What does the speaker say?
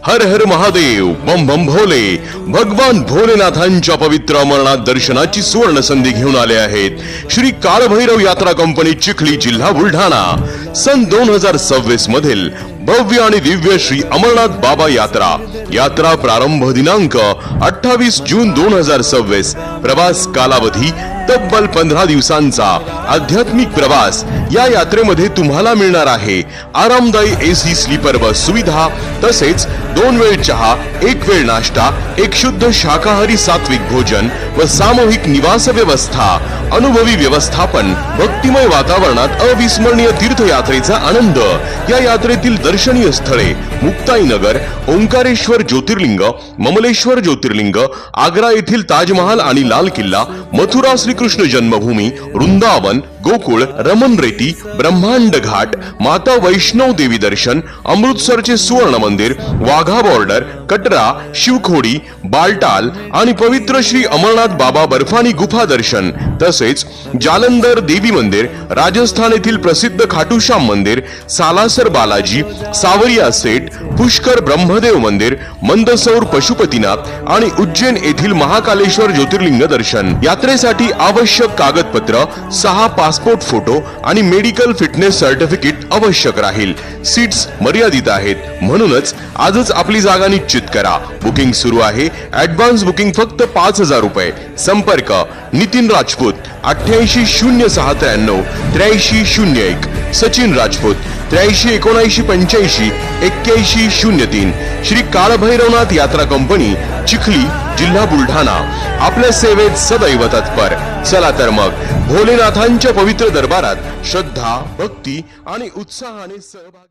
हर हर महादेव, बम बम भोले. भगवान भोलेनाथांच्या पवित्र अमरनाथ दर्शनाची सुवर्ण संधी घेऊन आले आहेत श्री काळभैरव यात्रा कंपनी, चिखली, जिल्हा बुलढाणा. सन 2026 मधील भव्य आणि दिव्य श्री अमरनाथ बाबा यात्रा प्रारंभ दिनांक 28 जून 2026. प्रवास कालावधी तब्बल 15 दिवसांचा आध्यात्मिक प्रवास. या यात्रेमध्ये तुम्हाला मिळणार आहे आरामदायी एसी स्लीपर बस सुविधा, तसेच 2 वेळ चहा, 1 वेळ नाश्ता, एक शुद्ध शाकाहारी सात्विक भोजन व सामूहिक निवास व्यवस्था. अनुभवी व्यवस्थापन, भक्तिमय वातावरणात अविस्मरणीय तीर्थयात्रेचा आनंद. या यात्रेतील दर्शनीय स्थळे: मुक्ताईनगर, ओंकारेश्वर ज्योतिर्लिंग, ममलेश्वर ज्योतिर्लिंग, आग्रा येथील ताजमहाल आणि लाल किल्ला, मथुरा श्रीकृष्ण जन्मभूमी, वृंदावन, गोकुळ, रमन रेती, ब्रह्मांड घाट, माता वैष्णव देवी दर्शन, अमृतसरचे सुवर्ण मंदिर, वाघा बॉर्डर, कटरा, शिवखोडी, बालटाल आणि पवित्र श्री अमरनाथ बाबा बर्फानी गुफा दर्शन. तसेच जालंधर देवी मंदिर, राजस्थान येथील प्रसिद्ध खाटूश्याम मंदिर, सालासर बालाजी, सावरिया सेट, पुष्कर ब्रह्मदेव मंदिर, मंदसौर पशुपतीनाथ आणि उज्जैन येथील महाकालेश्वर ज्योतिर्लिंग दर्शन. यात्रेसाठी आवश्यक कागदपत्र: 6 पासपोर्ट फोटो आणि मेडिकल फिटनेस सर्टिफिकेट आवश्यक राहील. सीट्स मर्यादित आहेत, म्हणूनच आजच आपली जागा निश्चित करा. बुकिंग सुरू आहे. ऍडव्हान्स बुकिंग फक्त 5000 रुपये. संपर्क: नितीन राजपूत 880693 8301, सचिन राजपूत 837985 8103. श्री काळभैरवनाथ यात्रा कंपनी, चिखली, जिल्हा बुलढाणा, आपल्या सेवेत सदैव तत्पर. चला तर मग भोलेनाथांच्या पवित्र दरबारात श्रद्धा, भक्ती आणि उत्साहाने सहभागी